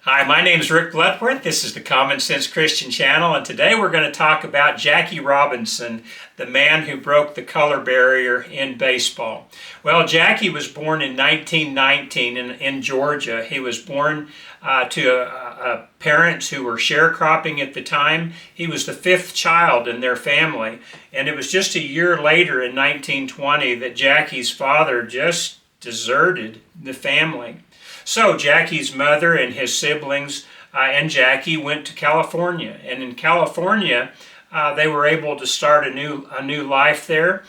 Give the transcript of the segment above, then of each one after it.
Hi, my name is Rick Bloodworth. This is the Common Sense Christian Channel, and today we're going to talk about Jackie Robinson, the man who broke the color barrier in baseball. Well, Jackie was born in 1919 in Georgia. He was born to parents who were sharecropping at the time. He was the fifth child in their family, and it was just a year later in 1920 that Jackie's father just deserted the family. So Jackie's mother and his siblings and Jackie went to California, and in California they were able to start a new life there.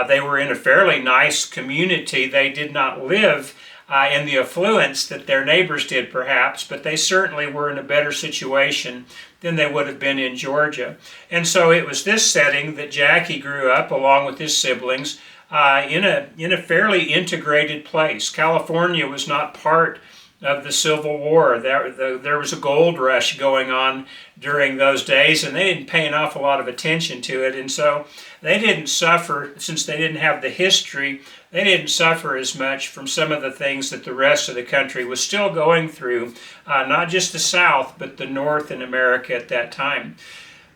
They were in a fairly nice community. They did not live in the affluence that their neighbors did, perhaps, but they certainly were in a better situation than they would have been in Georgia. And so it was this setting that Jackie grew up along with his siblings in a fairly integrated place. California was not part of the Civil War. There was a gold rush going on during those days, and they didn't pay an awful lot of attention to it, and so they didn't suffer, since they didn't have the history, they didn't suffer as much from some of the things that the rest of the country was still going through, not just the South, but the North in America at that time.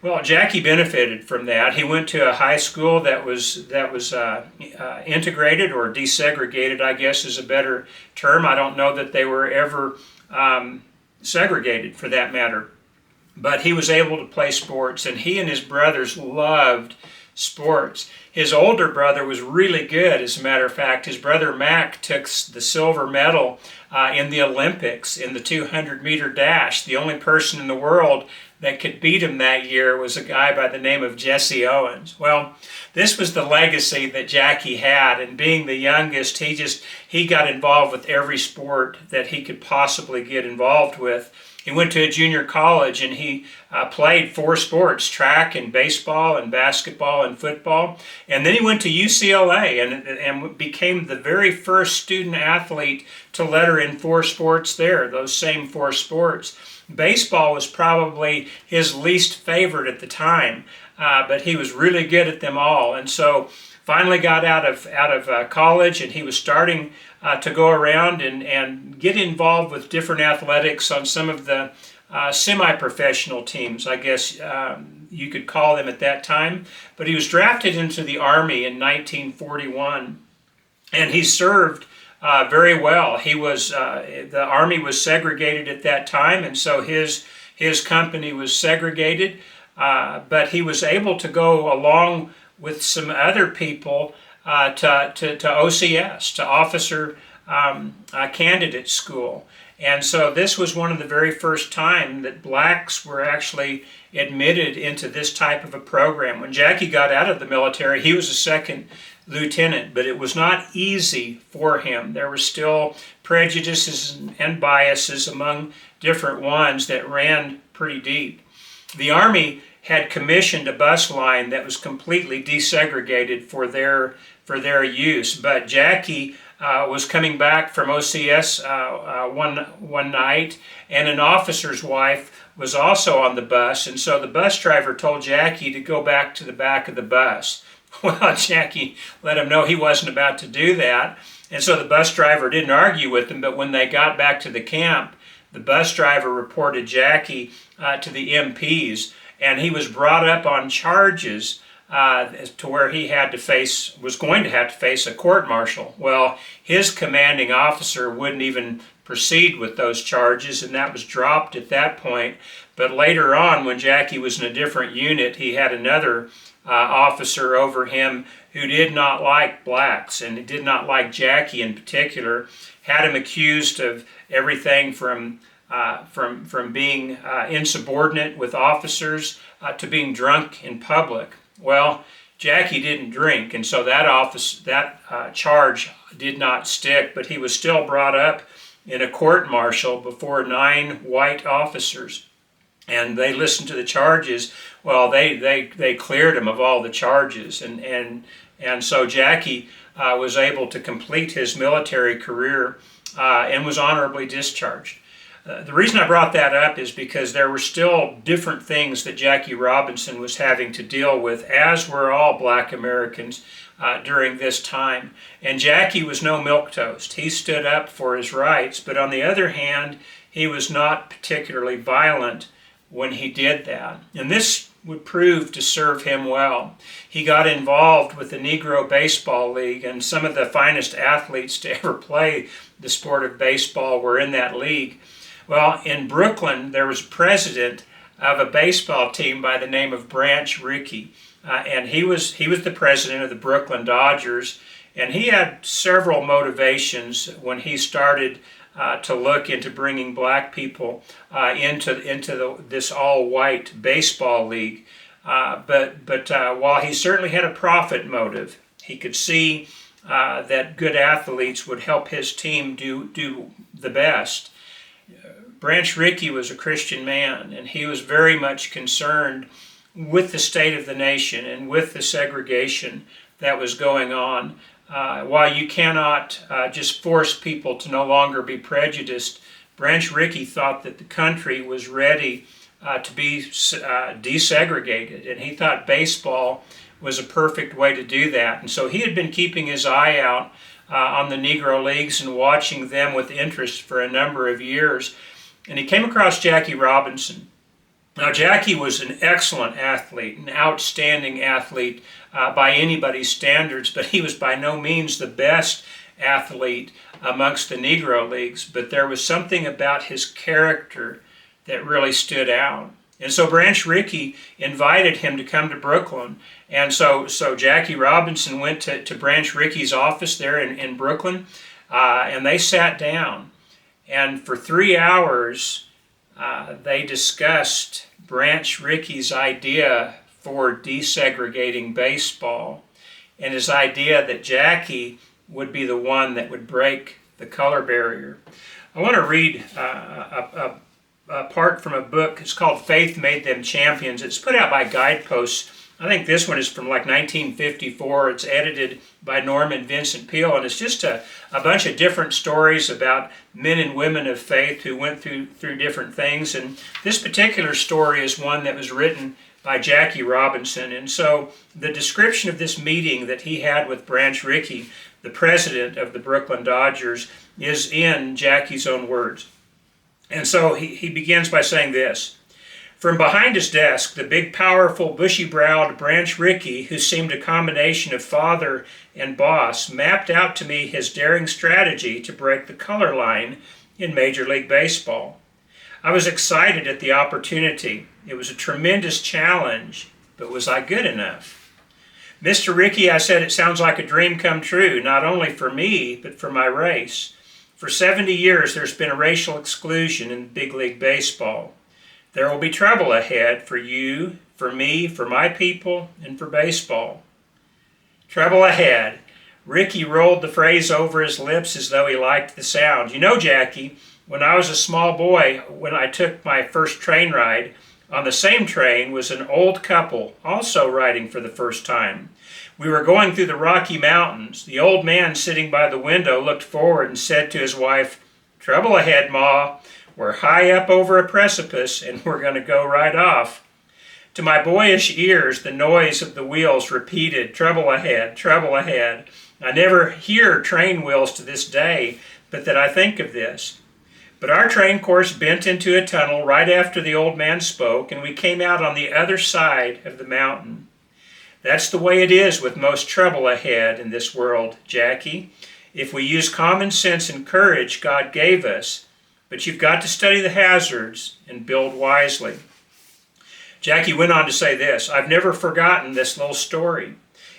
Well, Jackie benefited from that. He went to a high school that was integrated, or desegregated, I guess is a better term. I don't know that they were ever segregated, for that matter. But he was able to play sports, and he and his brothers loved sports. His older brother was really good, as a matter of fact. His brother Mac took the silver medal in the Olympics in the 200-meter dash. The only person in the world that could beat him that year was a guy by the name of Jesse Owens. Well, this was the legacy that Jackie had, and being the youngest, he got involved with every sport that he could possibly get involved with. He went to a junior college, and he played 4 sports: track and baseball and basketball and football. And then he went to UCLA and became the very first student athlete to letter in 4 sports there, those same 4 sports. Baseball was probably his least favorite at the time, but he was really good at them all. And so finally got out of college, and he was starting to go around and get involved with different athletics on some of the semi-professional teams, I guess you could call them at that time. But he was drafted into the Army in 1941, and he served very well. He was the Army was segregated at that time, and so his company was segregated, but he was able to go along with some other people to OCS, to Officer Candidate School. And so this was one of the very first time that blacks were actually admitted into this type of a program. When Jackie got out of the military, he was a second lieutenant, but it was not easy for him. There were still prejudices and biases among different ones that ran pretty deep. The Army had commissioned a bus line that was completely desegregated for their use, but Jackie was coming back from OCS one night, and an officer's wife was also on the bus, and so the bus driver told Jackie to go back to the back of the bus. Well, Jackie let him know he wasn't about to do that, and so the bus driver didn't argue with him, but when they got back to the camp, the bus driver reported Jackie to the MPs, and he was brought up on charges to where he was going to have to face a court-martial. Well, his commanding officer wouldn't even proceed with those charges, and that was dropped at that point. But later on, when Jackie was in a different unit, he had another officer over him who did not like blacks, and did not like Jackie in particular, had him accused of everything from being insubordinate with officers to being drunk in public. Well, Jackie didn't drink, and so that charge did not stick, but he was still brought up in a court-martial before 9 white officers. And they listened to the charges. Well, they cleared him of all the charges, and so Jackie was able to complete his military career and was honorably discharged. The reason I brought that up is because there were still different things that Jackie Robinson was having to deal with, as were all black Americans during this time. And Jackie was no milquetoast. He stood up for his rights, but on the other hand, he was not particularly violent when he did that. And this would prove to serve him well. He got involved with the Negro Baseball League, and some of the finest athletes to ever play the sport of baseball were in that league. Well, in Brooklyn, there was a president of a baseball team by the name of Branch Rickie, and he was the president of the Brooklyn Dodgers, and he had several motivations when he started to look into bringing black people into this all-white baseball league. But while he certainly had a profit motive, he could see that good athletes would help his team do the best. Branch Rickie was a Christian man, and he was very much concerned with the state of the nation and with the segregation that was going on. While you cannot just force people to no longer be prejudiced, Branch Rickie thought that the country was ready to be desegregated, and he thought baseball was a perfect way to do that. And so he had been keeping his eye out on the Negro Leagues and watching them with interest for a number of years. And he came across Jackie Robinson. Now, Jackie was an excellent athlete, an outstanding athlete by anybody's standards, but he was by no means the best athlete amongst the Negro Leagues. But there was something about his character that really stood out. And so Branch Rickie invited him to come to Brooklyn. And so Jackie Robinson went to Branch Rickie's office there in Brooklyn, and they sat down. And for 3 hours, they discussed Branch Rickie's idea for desegregating baseball and his idea that Jackie would be the one that would break the color barrier. I want to read a part from a book. It's called Faith Made Them Champions. It's put out by Guideposts. I think this one is from like 1954. It's edited by Norman Vincent Peale, and it's just a bunch of different stories about men and women of faith who went through different things. And this particular story is one that was written by Jackie Robinson. And so the description of this meeting that he had with Branch Rickie, the president of the Brooklyn Dodgers, is in Jackie's own words. And so he begins by saying this: "From behind his desk, the big, powerful, bushy-browed Branch Rickie, who seemed a combination of father and boss, mapped out to me his daring strategy to break the color line in Major League Baseball. I was excited at the opportunity. It was a tremendous challenge, but was I good enough? Mr. Rickie, I said, it sounds like a dream come true, not only for me, but for my race. For 70 years, there's been a racial exclusion in big league baseball. There will be trouble ahead for you, for me, for my people, and for baseball." Trouble ahead. Rickie rolled the phrase over his lips as though he liked the sound. "You know, Jackie, when I was a small boy, when I took my first train ride, on the same train was an old couple, also riding for the first time. We were going through the Rocky Mountains. The old man sitting by the window looked forward and said to his wife, 'Trouble ahead, Ma. We're high up over a precipice, and we're going to go right off.' To my boyish ears, the noise of the wheels repeated, 'Trouble ahead, trouble ahead.' I never hear train wheels to this day, but that I think of this. But our train course bent into a tunnel right after the old man spoke, and we came out on the other side of the mountain. That's the way it is with most trouble ahead in this world, Jackie, if we use common sense and courage God gave us. But you've got to study the hazards and build wisely." Jackie went on to say this: "I've never forgotten this little story.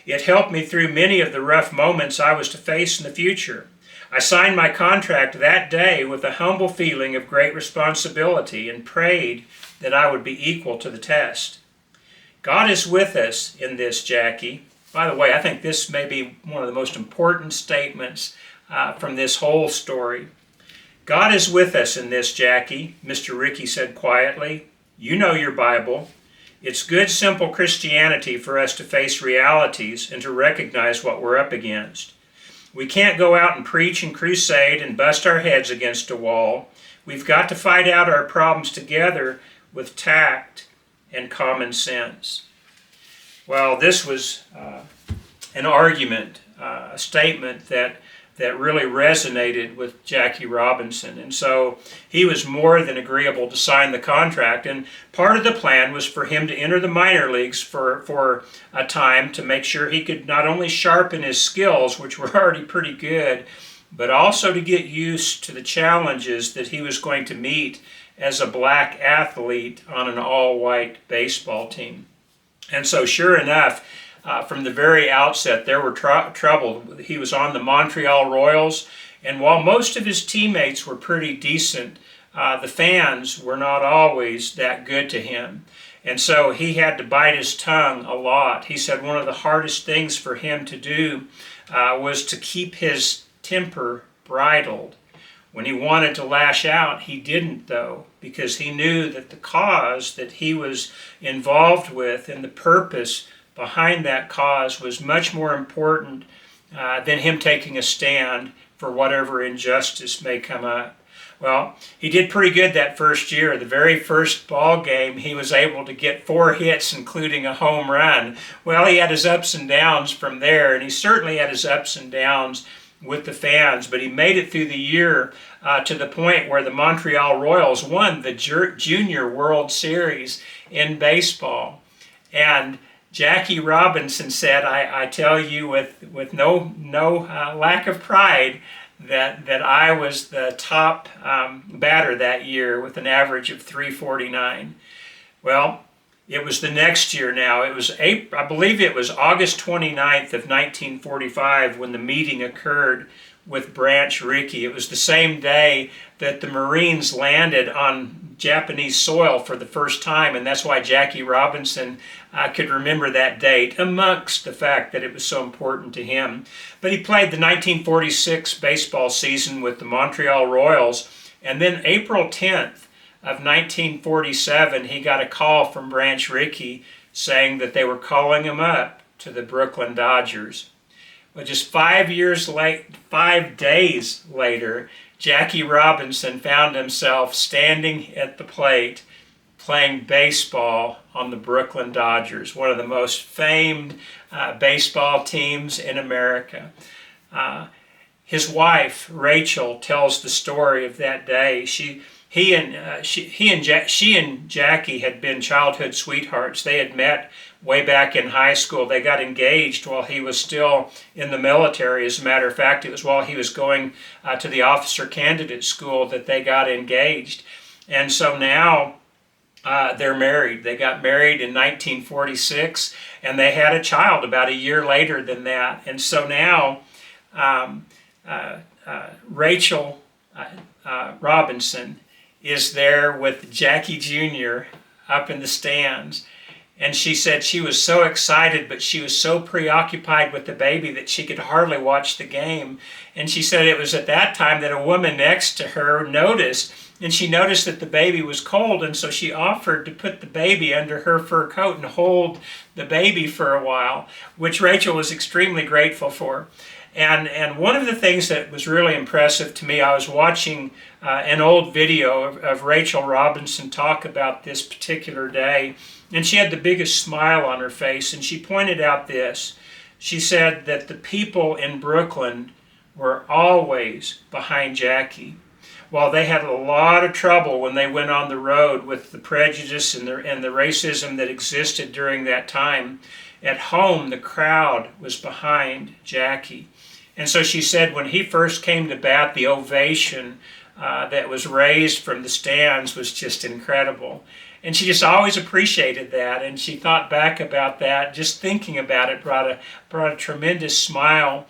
It helped me through many of the rough moments I was to face in the future. I signed my contract that day with a humble feeling of great responsibility and prayed that I would be equal to the test. God is with us in this, Jackie." By the way, I think this may be one of the most important statements from this whole story. "God is with us in this, Jackie," Mr. Rickie said quietly. "You know your Bible. It's good, simple Christianity for us to face realities and to recognize what we're up against. We can't go out and preach and crusade and bust our heads against a wall. We've got to fight out our problems together with tact and common sense." Well, this was an argument, a statement that that really resonated with Jackie Robinson. And so he was more than agreeable to sign the contract. And part of the plan was for him to enter the minor leagues for a time to make sure he could not only sharpen his skills, which were already pretty good, but also to get used to the challenges that he was going to meet as a black athlete on an all-white baseball team. And so sure enough, from the very outset, there were trouble. He was on the Montreal Royals, and while most of his teammates were pretty decent, the fans were not always that good to him. And so he had to bite his tongue a lot. He said one of the hardest things for him to do was to keep his temper bridled. When he wanted to lash out, he didn't, though, because he knew that the cause that he was involved with and the purpose behind that cause was much more important than him taking a stand for whatever injustice may come up. Well, he did pretty good that first year. The very first ball game, he was able to get 4 hits, including a home run. Well, he had his ups and downs from there, and he certainly had his ups and downs with the fans, but he made it through the year to the point where the Montreal Royals won the Junior World Series in baseball. And Jackie Robinson said, I tell you with no lack of pride, that I was the top batter that year with an average of 349. Well, it was the next year now. It was I believe it was August 29th of 1945 when the meeting occurred with Branch Rickie. It was the same day that the Marines landed on Japanese soil for the first time, and that's why Jackie Robinson could remember that date, amongst the fact that it was so important to him. But he played the 1946 baseball season with the Montreal Royals, and then April 10th of 1947, he got a call from Branch Rickie saying that they were calling him up to the Brooklyn Dodgers. Well, just 5 days later, Jackie Robinson found himself standing at the plate playing baseball on the Brooklyn Dodgers, one of the most famed baseball teams in America. His wife, Rachel, tells the story of that day. She and Jackie had been childhood sweethearts. They had met way back in high school. They got engaged while he was still in the military. As a matter of fact, it was while he was going to the officer candidate school that they got engaged. And so now they're married. They got married in 1946, and they had a child about a year later than that. And so now Rachel Robinson is there with Jackie Jr. up in the stands. And she said she was so excited, but she was so preoccupied with the baby that she could hardly watch the game. And she said it was at that time that a woman next to her noticed, and she noticed that the baby was cold, and so she offered to put the baby under her fur coat and hold the baby for a while, which Rachel was extremely grateful for. And one of the things that was really impressive to me, I was watching an old video of Rachel Robinson talk about this particular day, and she had the biggest smile on her face, and she pointed out this. She said that the people in Brooklyn were always behind Jackie. While they had a lot of trouble when they went on the road with the prejudice and the racism that existed during that time, at home the crowd was behind Jackie. And so she said when he first came to bat, the ovation that was raised from the stands was just incredible. And she just always appreciated that, and she thought back about that. Just thinking about it brought a tremendous smile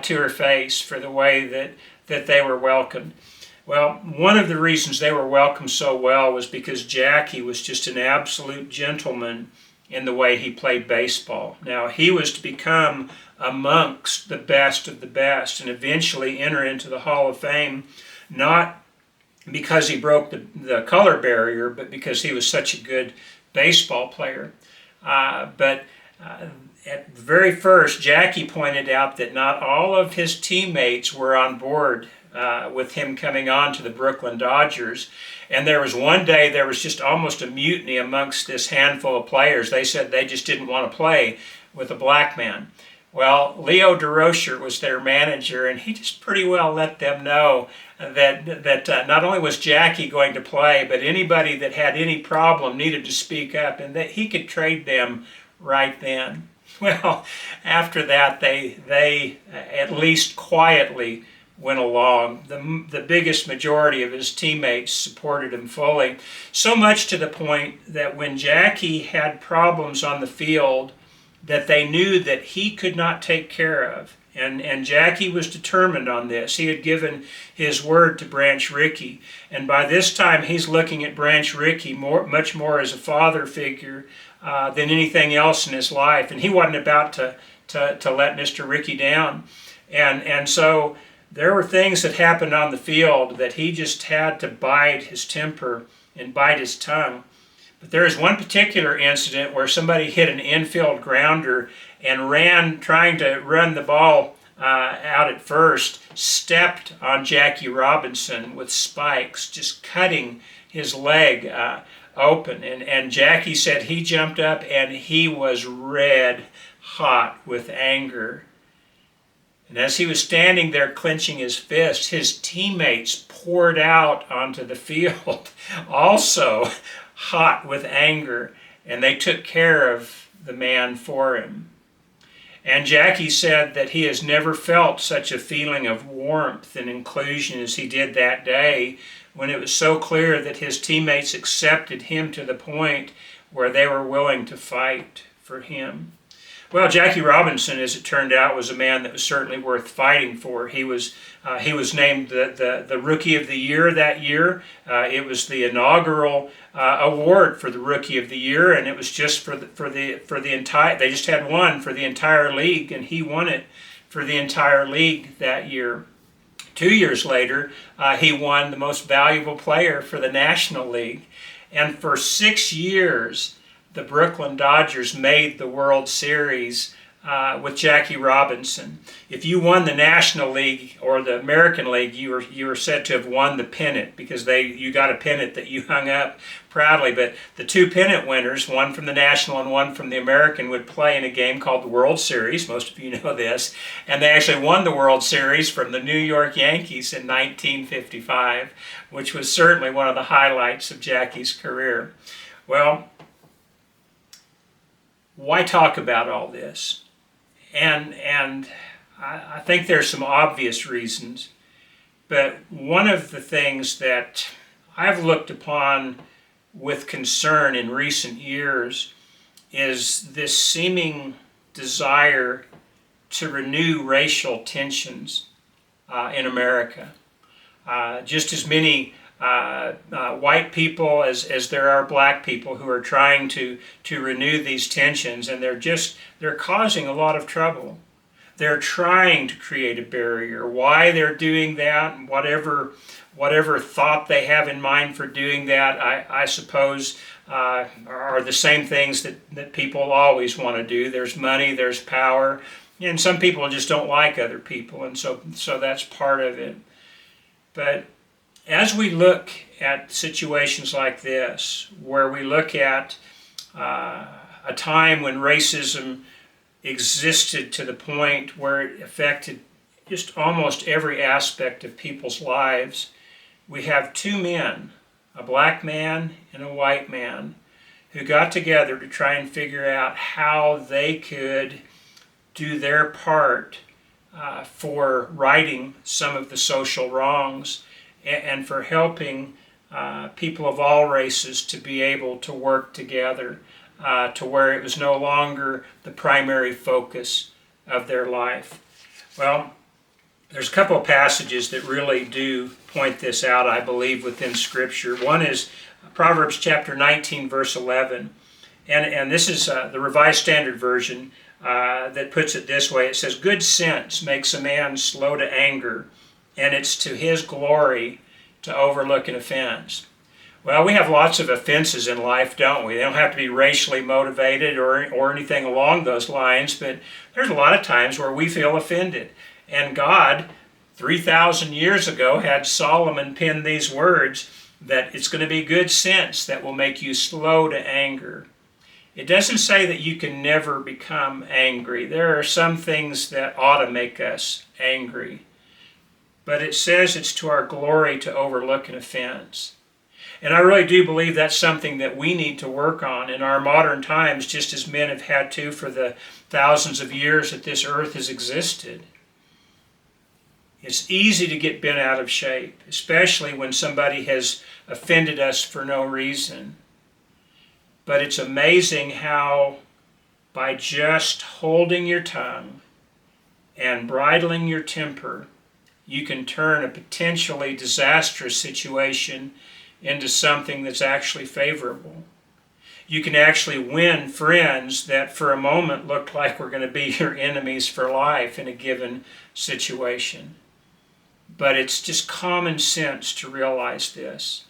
to her face for the way that they were welcomed. Well, one of the reasons they were welcomed so well was because Jackie was just an absolute gentleman in the way he played baseball. Now, he was to become amongst the best of the best and eventually enter into the Hall of Fame, not because he broke the color barrier, but because he was such a good baseball player. But at the very first, Jackie pointed out that not all of his teammates were on board with him coming on to the Brooklyn Dodgers. And there was one day there was just almost a mutiny amongst this handful of players. They said they just didn't want to play with a black man. Well, Leo DeRocher was their manager, and he just pretty well let them know that not only was Jackie going to play, but anybody that had any problem needed to speak up, and that he could trade them right then. Well, after that, they at least quietly went along. The biggest majority of his teammates supported him fully, so much to the point that when Jackie had problems on the field that they knew that he could not take care of, and Jackie was determined on this. He had given his word to Branch Rickie, and by this time he's looking at Branch Rickie much more as a father figure than anything else in his life, and he wasn't about to let Mr. Rickie down. And so there were things that happened on the field that he just had to bide his temper and bite his tongue. But there is one particular incident where somebody hit an infield grounder and trying to run the ball out at first, stepped on Jackie Robinson with spikes, just cutting his leg open. And Jackie said he jumped up and he was red hot with anger. And as he was standing there clenching his fist, his teammates poured out onto the field, also hot with anger, and they took care of the man for him. And Jackie said that he has never felt such a feeling of warmth and inclusion as he did that day, when it was so clear that his teammates accepted him to the point where they were willing to fight for him. Well, Jackie Robinson, as it turned out, was a man that was certainly worth fighting for. He was named the Rookie of the Year that year. It was the inaugural award for the Rookie of the Year, and it was just for the entire. They just had one for the entire league, and he won it for the entire league that year. 2 years later, he won the Most Valuable Player for the National League, and for 6 years, the Brooklyn Dodgers made the World Series with Jackie Robinson. If you won the National League or the American League, you were said to have won the pennant, because you got a pennant that you hung up proudly. But the two pennant winners, one from the National and one from the American, would play in a game called the World Series. Most of you know this. And they actually won the World Series from the New York Yankees in 1955, which was certainly one of the highlights of Jackie's career. Well, why talk about all this? And I think there's some obvious reasons, but one of the things that I've looked upon with concern in recent years is this seeming desire to renew racial tensions in America. Just as many white people as there are black people who are trying to renew these tensions, and they're causing a lot of trouble. They're trying to create a barrier. Why they're doing that, and whatever thought they have in mind for doing that, I suppose are the same things that people always want to do. There's money, there's power, and some people just don't like other people, and so that's part of it. But as we look at situations like this, where we look at a time when racism existed to the point where it affected just almost every aspect of people's lives, we have two men, a black man and a white man, who got together to try and figure out how they could do their part for righting some of the social wrongs and for helping people of all races to be able to work together to where it was no longer the primary focus of their life. Well, there's a couple of passages that really do point this out, I believe, within Scripture. One is Proverbs chapter 19, verse 11. And this is the Revised Standard Version that puts it this way. It says, "Good sense makes a man slow to anger, and it's to his glory to overlook an offense." Well, we have lots of offenses in life, don't we? They don't have to be racially motivated or anything along those lines, but there's a lot of times where we feel offended. And God, 3,000 years ago, had Solomon pen these words, that it's going to be good sense that will make you slow to anger. It doesn't say that you can never become angry. There are some things that ought to make us angry. But it says it's to our glory to overlook an offense. And I really do believe that's something that we need to work on in our modern times, just as men have had to for the thousands of years that this earth has existed. It's easy to get bent out of shape, especially when somebody has offended us for no reason. But it's amazing how by just holding your tongue and bridling your temper, you can turn a potentially disastrous situation into something that's actually favorable. You can actually win friends that for a moment looked like were going to be your enemies for life in a given situation. But it's just common sense to realize this.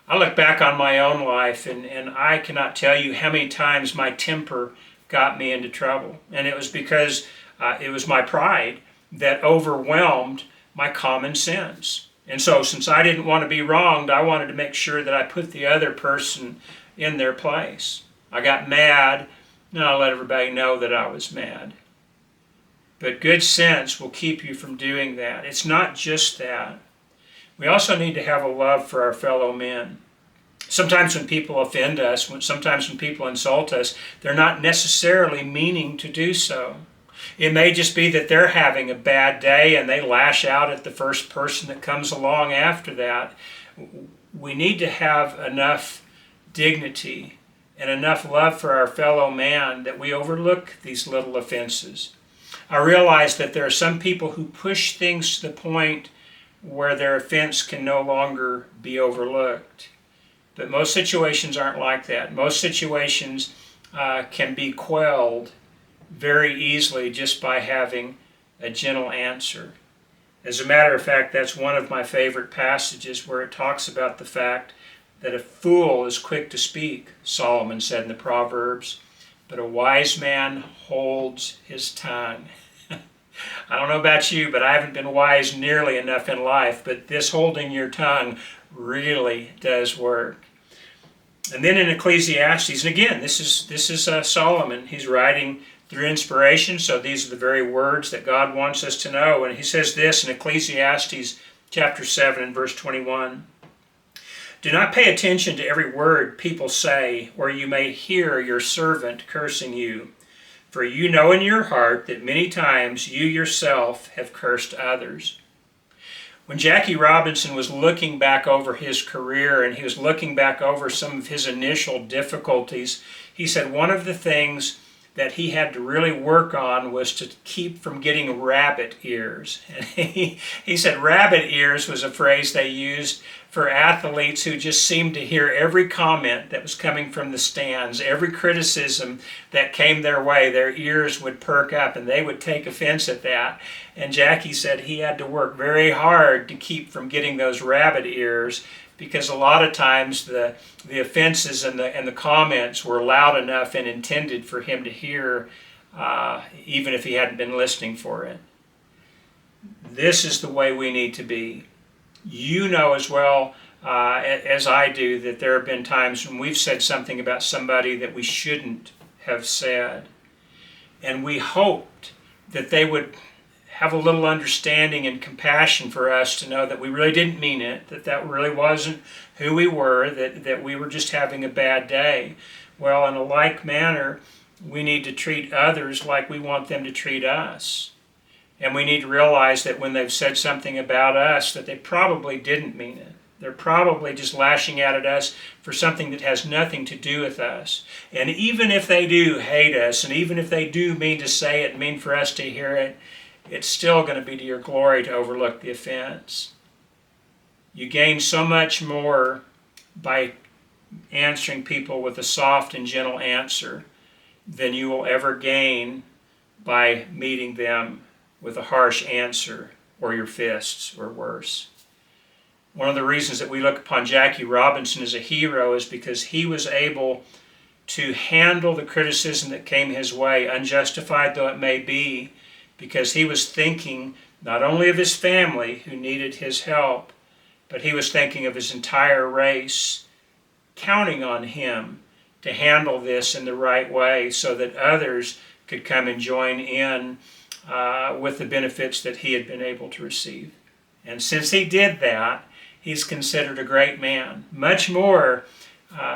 I look back on my own life and I cannot tell you how many times my temper got me into trouble. And it was because it was my pride that overwhelmed my common sense. And so since I didn't want to be wronged, I wanted to make sure that I put the other person in their place. I got mad, and I let everybody know that I was mad. But good sense will keep you from doing that. It's not just that. We also need to have a love for our fellow men. Sometimes when people offend us, sometimes when people insult us, they're not necessarily meaning to do so. It may just be that they're having a bad day and they lash out at the first person that comes along after that. We need to have enough dignity and enough love for our fellow man that we overlook these little offenses. I realize that there are some people who push things to the point where their offense can no longer be overlooked. But most situations aren't like that. Most situations can be quelled very easily just by having a gentle answer. As a matter of fact, that's one of my favorite passages where it talks about the fact that a fool is quick to speak, Solomon said in the Proverbs, but a wise man holds his tongue. I don't know about you, but I haven't been wise nearly enough in life, but this holding your tongue really does work. And then in Ecclesiastes, and again, this is Solomon. He's writing through inspiration, so these are the very words that God wants us to know. And he says this in Ecclesiastes chapter 7 and verse 21. Do not pay attention to every word people say, or you may hear your servant cursing you. For you know in your heart that many times you yourself have cursed others. When Jackie Robinson was looking back over his career and he was looking back over some of his initial difficulties, he said one of the things that he had to really work on was to keep from getting rabbit ears. And he said rabbit ears was a phrase they used for athletes who just seemed to hear every comment that was coming from the stands, every criticism that came their way, their ears would perk up and they would take offense at that. And Jackie said he had to work very hard to keep from getting those rabbit ears, because a lot of times the offenses and the comments were loud enough and intended for him to hear, even if he hadn't been listening for it. This is the way we need to be. You know as well as I do that there have been times when we've said something about somebody that we shouldn't have said. And we hoped that they would have a little understanding and compassion for us to know that we really didn't mean it, that really wasn't who we were, that we were just having a bad day. Well, in a like manner, we need to treat others like we want them to treat us. And we need to realize that when they've said something about us, that they probably didn't mean it. They're probably just lashing out at us for something that has nothing to do with us. And even if they do hate us, and even if they do mean to say it, mean for us to hear it, it's still going to be to your glory to overlook the offense. You gain so much more by answering people with a soft and gentle answer than you will ever gain by meeting them with a harsh answer or your fists or worse. One of the reasons that we look upon Jackie Robinson as a hero is because he was able to handle the criticism that came his way, unjustified though it may be, because he was thinking not only of his family who needed his help, but he was thinking of his entire race, counting on him to handle this in the right way so that others could come and join in with the benefits that he had been able to receive. And since he did that, he's considered a great man, much more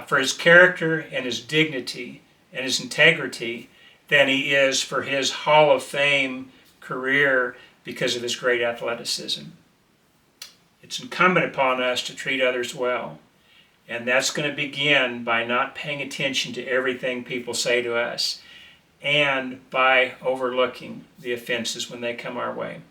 for his character and his dignity and his integrity than he is for his Hall of Fame career because of his great athleticism. It's incumbent upon us to treat others well, and that's going to begin by not paying attention to everything people say to us and by overlooking the offenses when they come our way.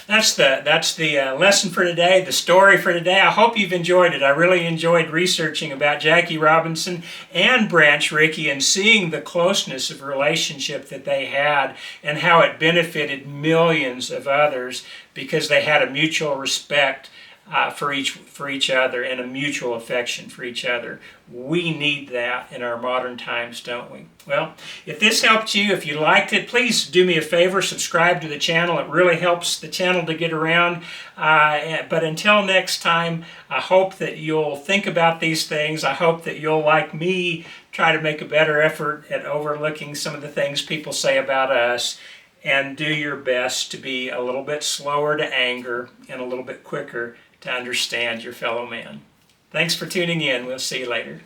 That's the lesson for today, the story for today. I hope you've enjoyed it. I really enjoyed researching about Jackie Robinson and Branch Rickie and seeing the closeness of relationship that they had and how it benefited millions of others because they had a mutual respect for each other and a mutual affection for each other. We need that in our modern times, don't we? Well, if this helped you, if you liked it, please do me a favor, subscribe to the channel. It really helps the channel to get around. But until next time, I hope that you'll think about these things. I hope that you'll, like me, try to make a better effort at overlooking some of the things people say about us, and do your best to be a little bit slower to anger and a little bit quicker to understand your fellow man. Thanks for tuning in. We'll see you later.